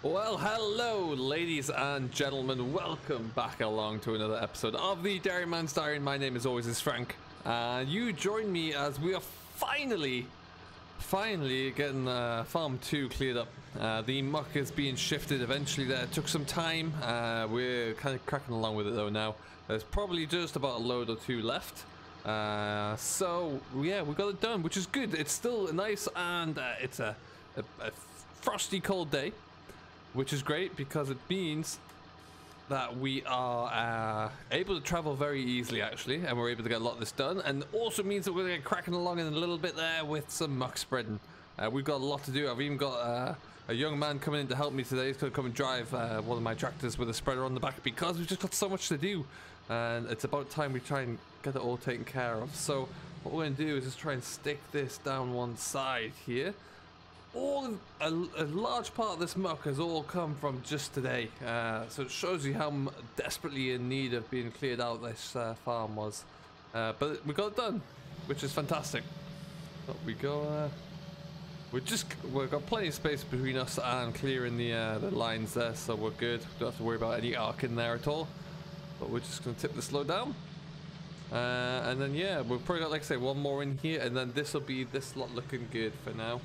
Well, hello, ladies and gentlemen. Welcome back along to another episode of the Dairyman's Diary. My name, as always, is Frank. You join me as we are finally getting Farm 2 cleared up. The muck is being shifted eventually there. It took some time. We're kind of cracking along with it, though, now. There's probably just about a load or two left. So, yeah, we got it done, which is good. It's still nice, and it's a frosty, cold day. Which is great because it means that we are able to travel very easily, actually, and we're able to get a lot of this done. And also means that we're going to get cracking along in a little bit there with some muck spreading. We've got a lot to do. I've even got a young man coming in to help me today. He's going to come and drive one of my tractors with a spreader on the back because we've just got so much to do. And it's about time we try and get it all taken care of. So what we're going to do is just try and stick this down one side here. A large part of this muck has all come from just today, so it shows you how desperately in need of being cleared out this farm was. But we got it done, which is fantastic. But we've got plenty of space between us and clearing the lines there, so we're good. Don't have to worry about any arc in there at all. But we're just going to tip the slow down. And then yeah, we've probably got, like I say, one more in here, and then this will be this lot looking good for now.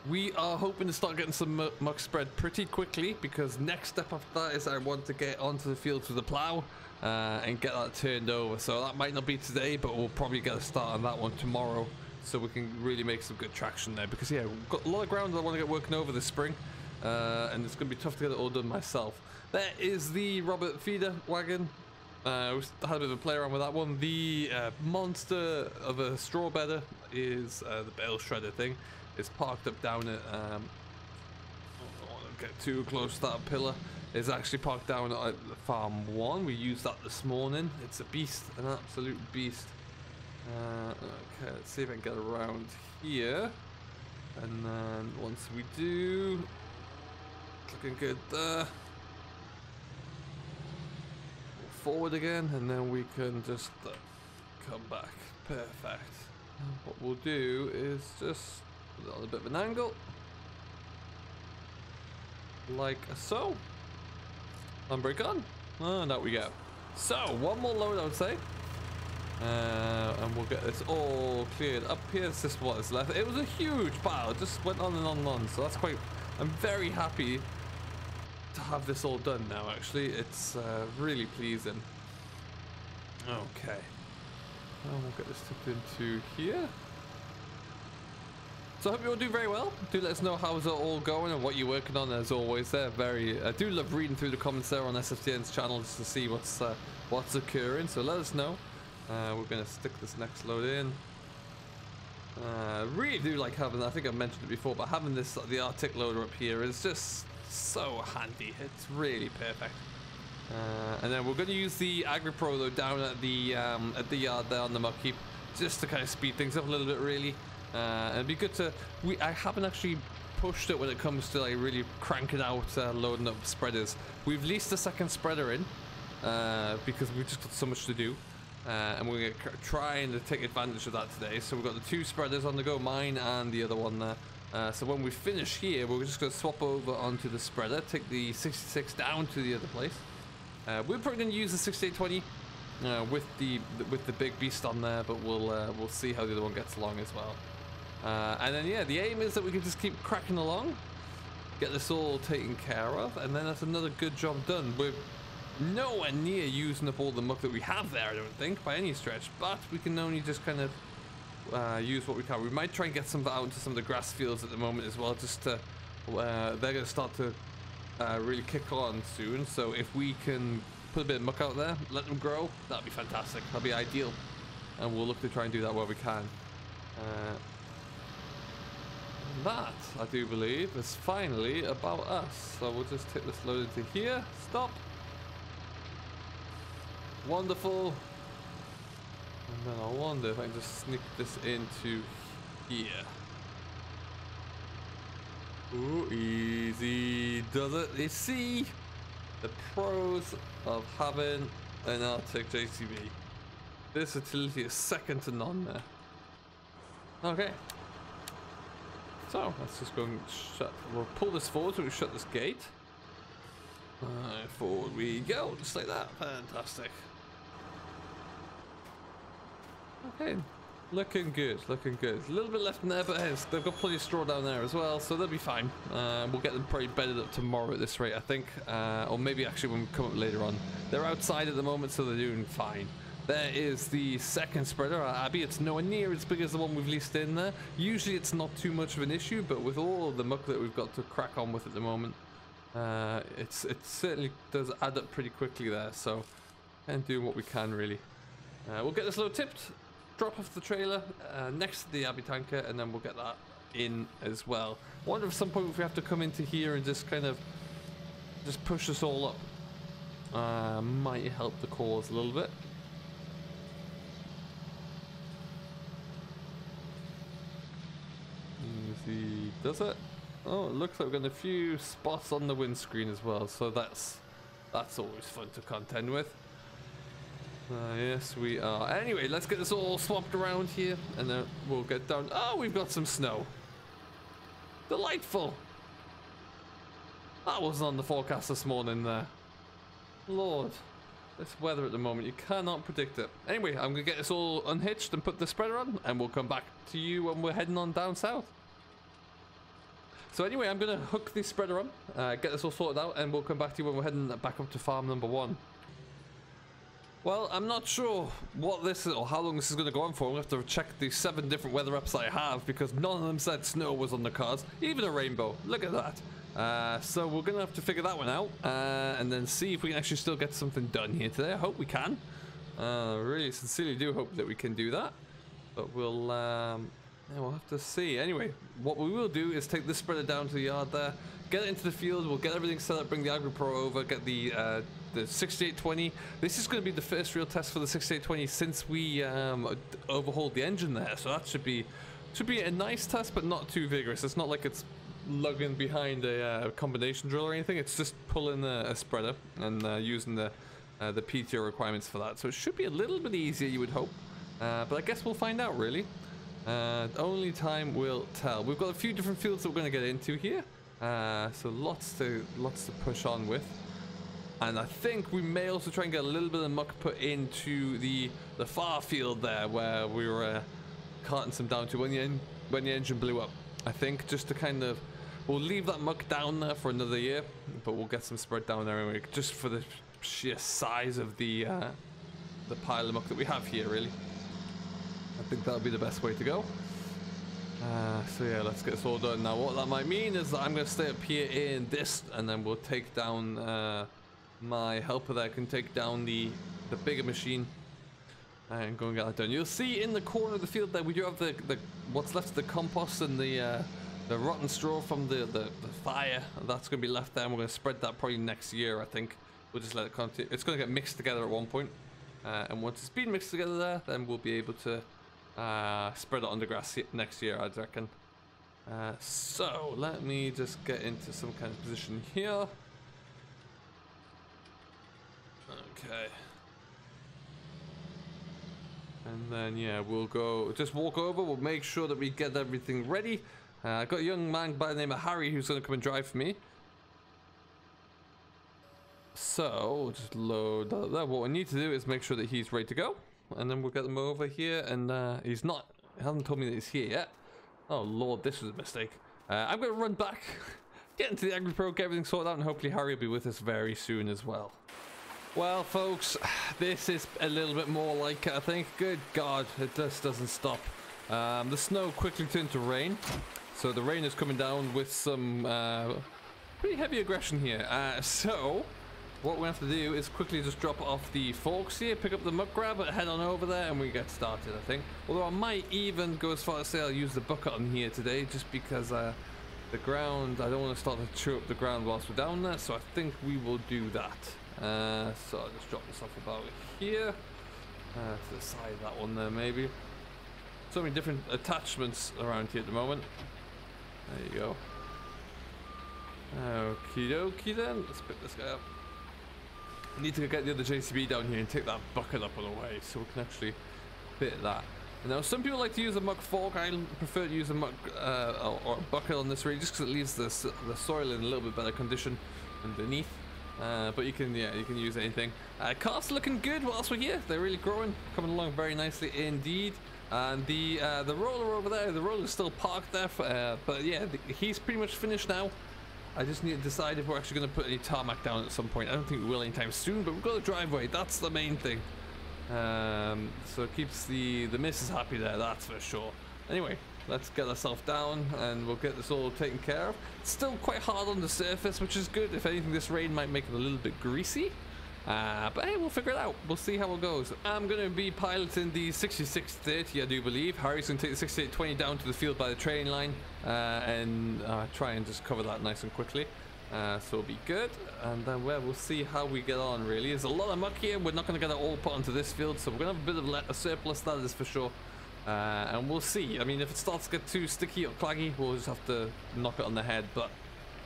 We are hoping to start getting some muck spread pretty quickly, because next step after that is I want to get onto the field with the plow and get that turned over. So that might not be today, but we'll probably get a start on that one tomorrow, so we can really make some good traction there. Because yeah, we've got a lot of ground I want to get working over this spring, and it's going to be tough to get it all done myself. There is the Robert feeder wagon. We had a bit of a play around with that one. The monster of a straw bedder is the bale shredder thing. It's parked up down at I don't want to get too close to that pillar. It's actually parked down at Farm 1. We used that this morning. It's a beast, an absolute beast. Okay, let's see if I can get around here. And then once we do, looking good there. Forward again, and then we can just come back. Perfect. What we'll do is just put it on a bit of an angle, like so. Unbreak on. And out we go. So one more load, I would say, and we'll get this all cleared up here. It's just what is left. It was a huge pile. It just went on and on and on. So that's quite. I'm very happy to have this all done now. Actually, it's really pleasing. Okay, and we'll get this tipped into here. So I hope you all do very well. Do let us know how's it all going and what you're working on. As always, I do love reading through the comments there on SFTN's channel just to see what's occurring. So let us know. We're gonna stick this next load in. Really do like having, I think I mentioned it before, but having the Arctic loader up here is just so handy. It's really perfect. And then we're going to use the AgriPro though down at the yard there on the muck heap, just to kind of speed things up a little bit, really. And it'd be good to. I haven't actually pushed it when it comes to like really cranking out loading up spreaders. We've leased a second spreader in because we've just got so much to do. And we're going to try and take advantage of that today. So we've got the two spreaders on the go, mine and the other one there. So when we finish here, we're just going to swap over onto the spreader, take the 66 down to the other place. We're probably going to use the 6820 with the big beast on there, but we'll see how the other one gets along as well. And then yeah, the aim is that we can just keep cracking along, get this all taken care of, and then that's another good job done. We're nowhere near using up all the muck that we have there, I don't think, by any stretch, but we can only just kind of use what we can. We might try and get some out into some of the grass fields at the moment as well, just to they're going to start to really kick on soon. So if we can put a bit of muck out there, let them grow, that'd be fantastic. That'd be ideal, and we'll look to try and do that where we can. That, I do believe, is finally about us. So we'll just take this load into here. Stop. Wonderful. And then I wonder if I can just sneak this into here. Ooh, easy does it. You see the pros of having an Arctic JCB. This utility is second to none there. Okay. So let's just go and shut. We'll pull this forward so we shut this gate. Forward we go, just like that. Fantastic. Okay, looking good, looking good. A little bit left in there, but hey, they've got plenty of straw down there as well, so they'll be fine. We'll get them probably bedded up tomorrow at this rate, I think. Or maybe actually when we come up later on. They're outside at the moment, so they're doing fine. There is the second spreader, Abby. It's nowhere near as big as the one we've leased in there. Usually it's not too much of an issue, but with all of the muck that we've got to crack on with at the moment, it certainly does add up pretty quickly there, so and doing what we can really. We'll get this load tipped, drop off the trailer next to the Abbey tanker, and then we'll get that in as well. I wonder if at some point if we have to come into here and just kind of just push this all up. Might help the cause a little bit. Easy does it. Oh, it looks like we've got a few spots on the windscreen as well, so that's always fun to contend with. Yes, we are. Anyway, let's get this all swapped around here, and then we'll get down. Oh, we've got some snow. Delightful. That wasn't on the forecast this morning there. Lord, this weather at the moment, you cannot predict it. Anyway, I'm going to get this all unhitched and put the spreader on, and we'll come back to you when we're heading on down south. So anyway, I'm going to hook the spreader on, get this all sorted out, and we'll come back to you when we're heading back up to farm number 1. Well, I'm not sure what this is or how long this is going to go on for. We'll have to check the 7 different weather apps I have, because none of them said snow was on the cards. Even a rainbow. Look at that. So we're going to have to figure that one out, and then see if we can actually still get something done here today. I hope we can. Really sincerely do hope that we can do that. But we'll have to see. Anyway, what we will do is take this spreader down to the yard there, get it into the field, we'll get everything set up, bring the AgriPro over, get the 6820. This is going to be the first real test for the 6820 since we overhauled the engine there, so that should be a nice test, but not too vigorous. It's not like it's lugging behind a combination drill or anything. It's just pulling a spreader and using the PTO requirements for that, so it should be a little bit easier, you would hope, but I guess we'll find out really. Only time will tell. We've got a few different fields that we're going to get into here, so lots to push on with. And I think we may also try and get a little bit of muck put into the far field there where we were carting some down to when the engine blew up. I think just to kind of, we'll leave that muck down there for another year, but we'll get some spread down there anyway, just for the sheer size of the pile of muck that we have here really. I think that'll be the best way to go. So yeah, let's get this all done. Now what that might mean is that I'm going to stay up here in this, and then we'll take down my helper there can take down the bigger machine and go and get that done. You'll see in the corner of the field there we do have the what's left of the compost and the rotten straw from the fire. That's going to be left there, and we're going to spread that probably next year. I think we'll just let it continue. It's going to get mixed together at one point, and once it's been mixed together there, then we'll be able to spread it on the grass next year, I'd reckon. So let me just get into some kind of position here. Okay. And then yeah, we'll go just walk over, we'll make sure that we get everything ready. I've got a young man by the name of Harry who's going to come and drive for me. So we'll just load that there. What we need to do is make sure that he's ready to go, and then we'll get them over here. And he hasn't told me that he's here yet. Oh lord, this was a mistake. I'm going to run back, get into the AgriPro, get everything sorted out, and hopefully Harry will be with us very soon as well. Well folks, this is a little bit more like it, I think. Good God, it just doesn't stop. The snow quickly turned to rain, so the rain is coming down with some pretty heavy aggression here. So what we have to do is quickly just drop off the forks here, pick up the muck grab, head on over there, and we get started, I think. Although I might even go as far as say I'll use the bucket on here today, just because the ground, I don't want to start to chew up the ground whilst we're down there, so I think we will do that. So I'll just drop this off about here, to the side of that one there maybe. So many different attachments around here at the moment. There you go. Okie dokie then, let's pick this guy up. I need to get the other JCB down here and take that bucket up on the way so we can actually fit that. Now, some people like to use a muck fork. I prefer to use a muck or a bucket on this rig just because it leaves the soil in a little bit better condition underneath. But you can use anything. Car's looking good whilst we're here. They're really growing, coming along very nicely indeed. And the roller over there, the roller is still parked there. But yeah, he's pretty much finished now. I just need to decide if we're actually going to put any tarmac down at some point. I don't think we will anytime soon, but we've got a driveway. That's the main thing. So it keeps the missus happy there, that's for sure. Anyway, let's get ourselves down and we'll get this all taken care of. It's still quite hard on the surface, which is good. If anything, this rain might make it a little bit greasy. But hey, we'll figure it out. We'll see how it goes. I'm going to be piloting the 6630, I do believe. Harry's going to take the 6820 down to the field by the train line and try and just cover that nice and quickly. So it'll be good, and then we'll see how we get on. Really, there's a lot of muck here. We're not going to get it all put onto this field, so we're going to have a bit of a surplus, that is for sure. And we'll see. I mean, if it starts to get too sticky or claggy, we'll just have to knock it on the head. But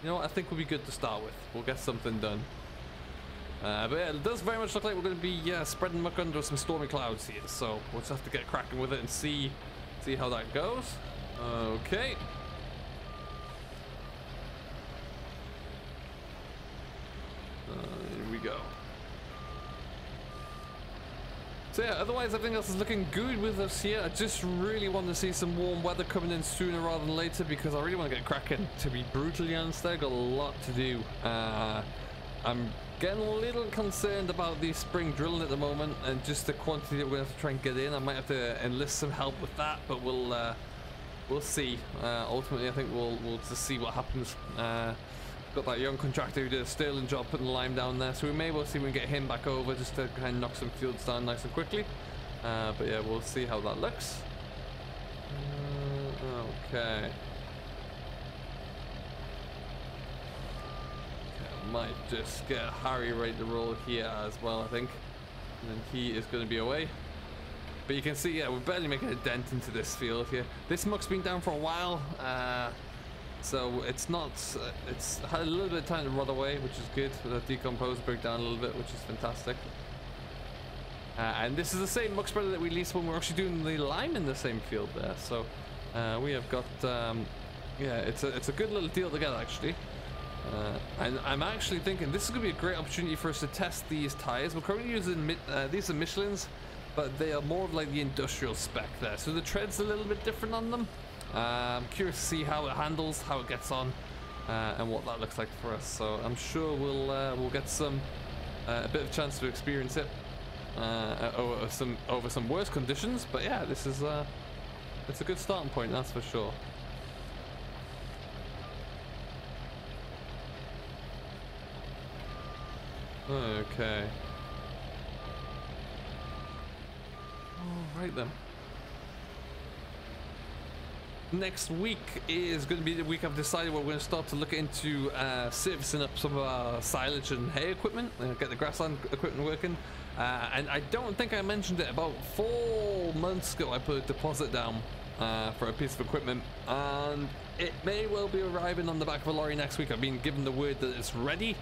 you know what, I think we'll be good to start with. We'll get something done. But yeah, it does very much look like we're going to be spreading muck under some stormy clouds here. So we'll just have to get cracking with it and see how that goes. Okay. Here we go. So yeah, otherwise everything else is looking good with us here. I just really want to see some warm weather coming in sooner rather than later because I really want to get cracking. To be brutally honest, I've got a lot to do. I'm getting a little concerned about the spring drilling at the moment and just the quantity that we're going to have to try and get in. I might have to enlist some help with that, but we'll see. Ultimately, I think we'll just see what happens. Got that young contractor who did a sterling job putting the lime down there, so we may well see if we can get him back over just to kind of knock some fields down nice and quickly. But yeah, we'll see how that looks. Okay. I might just get Harry ready to roll here as well, I think. And then he is going to be away. But you can see, yeah, we're barely making a dent into this field here. This muck's been down for a while. So it's not, it's had a little bit of time to rot away, which is good. That decompose, break down a little bit, which is fantastic. And this is the same muck spreader that we leased when we were actually doing the lime in the same field there. So we have got, yeah, it's a good little deal to get actually. And I'm actually thinking this is going to be a great opportunity for us to test these tires. We're currently using, these are Michelin's, but they are more of like the industrial spec there. So the tread's a little bit different on them. I'm curious to see how it handles, how it gets on, and what that looks like for us. So I'm sure we'll get some a bit of chance to experience it over some worse conditions. But yeah, this is it's a good starting point, that's for sure. Okay. All right then. Next week is going to be the week I've decided we're going to start to look into servicing up some of our silage and hay equipment, get the grassland equipment working. And I don't think I mentioned it, about 4 months ago I put a deposit down for a piece of equipment, and it may well be arriving on the back of a lorry next week. I've been given the word that it's ready,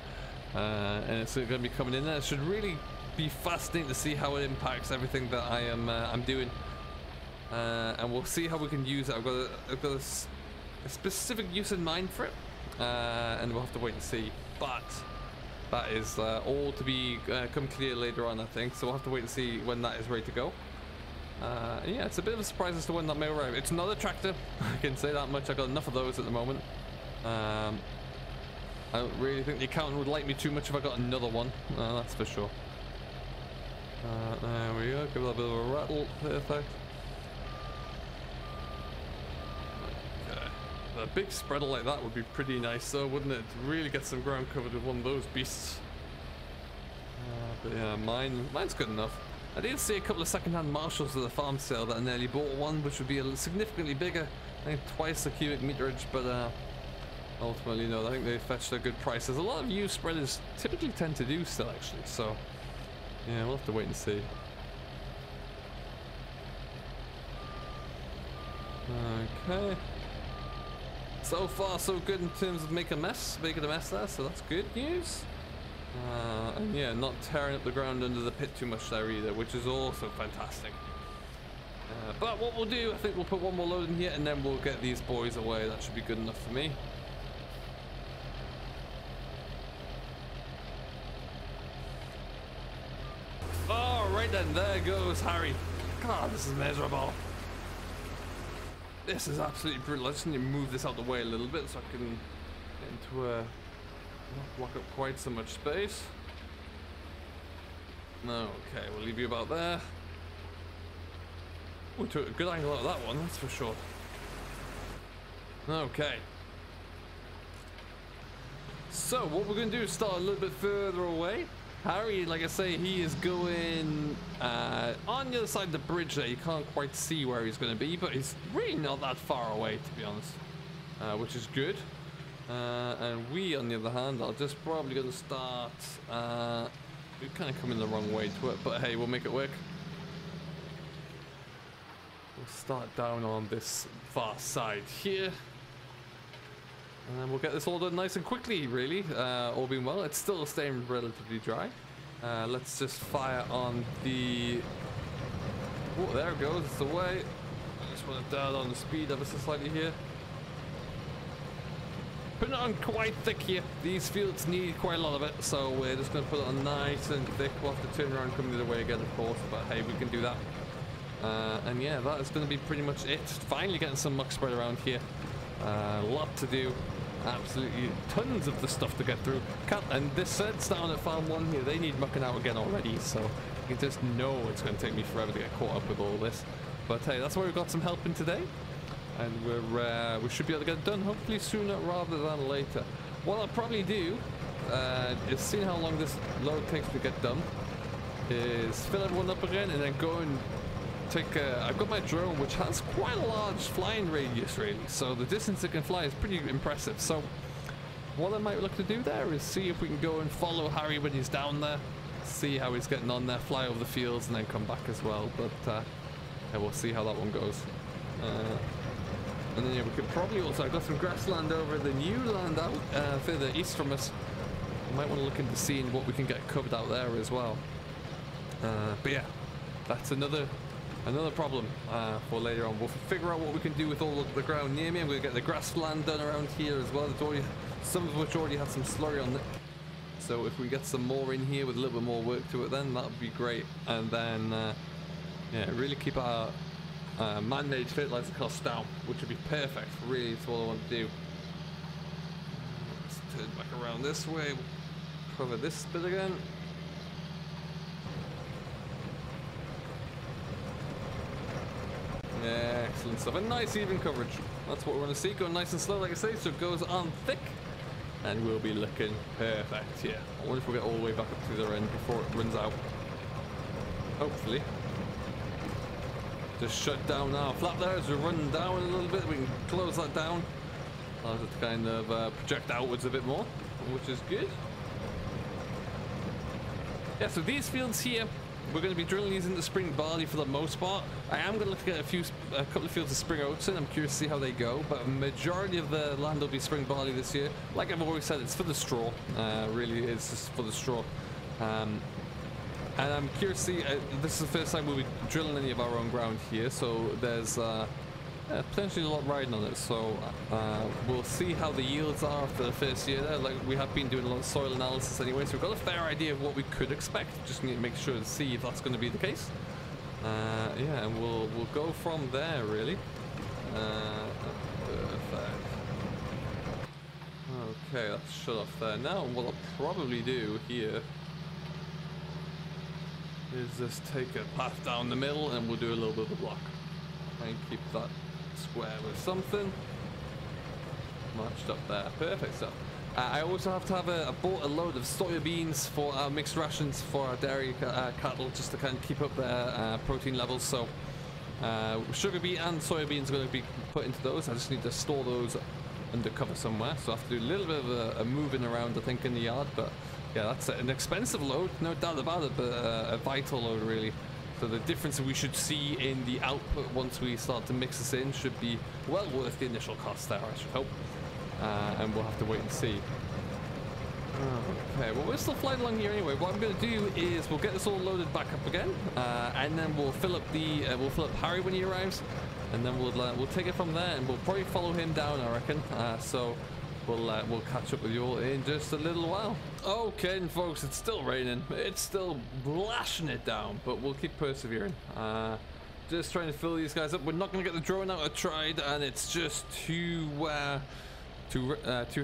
and it's going to be coming in there. It should really be fascinating to see how it impacts everything that I'm doing. And we'll see how we can use it. I've got a specific use in mind for it, and we'll have to wait and see. But that is all to be come clear later on, I think. So we'll have to wait and see when that is ready to go. And yeah, it's a bit of a surprise as to when that may arrive. It's not a tractor, I can say that much. I've got enough of those at the moment. I don't really think the accountant would like me too much if I got another one. That's for sure. There we go. Give it a bit of a rattle. Perfect. A big spreader like that would be pretty nice though, wouldn't it? To really get some ground covered with one of those beasts. But yeah, mine's good enough. I did see a couple of second-hand Marshalls at the farm sale that I nearly bought one, which would be significantly bigger. I think twice the cubic meterage, but ultimately no, I think they fetched a good price. There's a lot of used spreaders typically tend to do still actually, so yeah, we'll have to wait and see. Okay. So far, so good in terms of making a mess there, so that's good news. And yeah, not tearing up the ground under the pit too much there either, which is also fantastic. But what we'll do, I think we'll put one more load in here and then we'll get these boys away. That should be good enough for me. Oh, right then, there goes Harry. God, this is miserable. This is absolutely brutal. I just need to move this out the way a little bit so I can get into not block up quite so much space. Okay, we'll leave you about there. We took a good angle out of that one, that's for sure. Okay. So what we're going to do is start a little bit further away. Harry, like I say, he is going on the other side of the bridge there. You can't quite see where he's going to be, but he's really not that far away, to be honest, which is good. And we, on the other hand, are just probably going to start... we're kind of coming the wrong way to it, but hey, we'll make it work. We'll start down on this far side here. And then we'll get this all done nice and quickly, really. All being well. It's still staying relatively dry. Let's just fire on the... Oh, there it goes. It's away. I just want to dial on the speed ever so slightly here. Putting it on quite thick here. These fields need quite a lot of it, so we're just going to put it on nice and thick. We'll have to turn around and come the other way again, of course, but hey, we can do that. And yeah, that is going to be pretty much it. Finally getting some muck spread around here. A lot to do. Absolutely tons of the stuff to get through. And this sets down at farm 1 here, they need mucking out again already, so you just know it's going to take me forever to get caught up with all this. But hey, that's why we've got some help in today. And we should be able to get it done hopefully sooner rather than later. What I'll probably do is, seeing how long this load takes to get done, is fill everyone up again and then go and take I've got my drone, which has quite a large flying radius really, so the distance it can fly is pretty impressive. So what I might look to do there is see if we can go and follow Harry when he's down there, see how he's getting on there, fly over the fields and then come back as well. But yeah, we'll see how that one goes. And then yeah, we could probably also, I've got some grassland over the new land out further east from us. We might want to look into seeing what we can get covered out there as well. But yeah, that's another problem for later on. We'll figure out what we can do with all of the ground near me. I'm going to get the grassland done around here as well. There's already, some of which already have some slurry on it. So if we get some more in here with a little bit more work to it, then that would be great. And then yeah, really keep our man-made fertilizer costs down, which would be perfect. Really, that's what I want to do. Let's turn back around this way. Cover this bit again. Yeah, excellent stuff. A nice even coverage. That's what we want to see. Going nice and slow, like I say, so it goes on thick. And we'll be looking perfect here. I wonder if we'll get all the way back up to the other end before it runs out. Hopefully. Just shut down our flap there as we run down a little bit. We can close that down. Allows it to kind of project outwards a bit more, which is good. Yeah, so these fields here, we're going to be drilling these into spring barley for the most part. I am going to look at a couple of fields of spring oats in. I'm curious to see how they go, but a majority of the land will be spring barley this year. Like I've always said, it's for the straw. Really, it's just for the straw. And I'm curious to see, this is the first time we'll be drilling any of our own ground here, so there's potentially a lot riding on it. So we'll see how the yields are for the first year there. Like, we have been doing a lot of soil analysis anyway, so we've got a fair idea of what we could expect. Just need to make sure to see if that's going to be the case. Yeah, and we'll go from there really. Perfect. Okay, that's shut off there. Now what I'll probably do here is just take a path down the middle and we'll do a little bit of a block. And keep that square with something. Marched up there. Perfect stuff. I also have to have I bought a load of soya beans for our mixed rations for our dairy cattle, just to kind of keep up their protein levels. So sugar beet and soya beans are going to be put into those. I just need to store those under cover somewhere. So I have to do a little bit of a moving around, I think, in the yard. But yeah, that's an expensive load, no doubt about it, but a vital load really. So the difference we should see in the output once we start to mix this in should be well worth the initial cost there, I should hope. And we'll have to wait and see. Okay, well, we're still flying along here anyway. What I'm going to do is we'll get this all loaded back up again, and then we'll fill up Harry when he arrives, and then we'll take it from there, and we'll probably follow him down, I reckon. So we'll catch up with you all in just a little while. Okay, and folks, it's still raining. It's still lashing it down, but we'll keep persevering. Just trying to fill these guys up. We're not going to get the drone out. I tried, and it's just too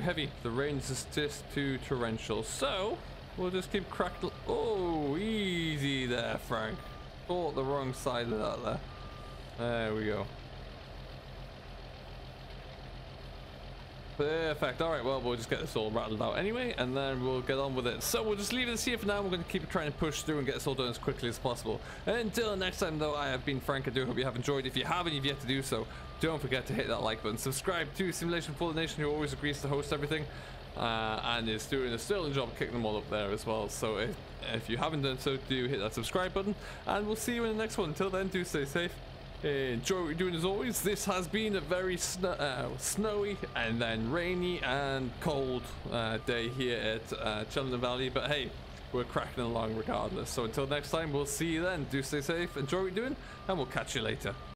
heavy. The rain is just too torrential. So we'll just keep cracking. Oh, easy there, Frank. Caught the wrong side of that there. There we go. Perfect. All right, well, we'll just get this all rattled out anyway, and then we'll get on with it. So we'll just leave this here for now. We're going to keep trying to push through and get this all done as quickly as possible. Until next time, though, I have been Frank. I do hope you have enjoyed. If you haven't, you've yet to do so, don't forget to hit that like button. Subscribe to Simulation for the Nation, who always agrees to host everything, and is doing a sterling job kicking them all up there as well. So if you haven't done so, do hit that subscribe button, and we'll see you in the next one. Until then, do stay safe. Enjoy what you're doing as always. This has been a very snowy and then rainy and cold day here at Chellington Valley, but hey, we're cracking along regardless. So until next time, we'll see you then. Do stay safe, enjoy what you're doing, and we'll catch you later.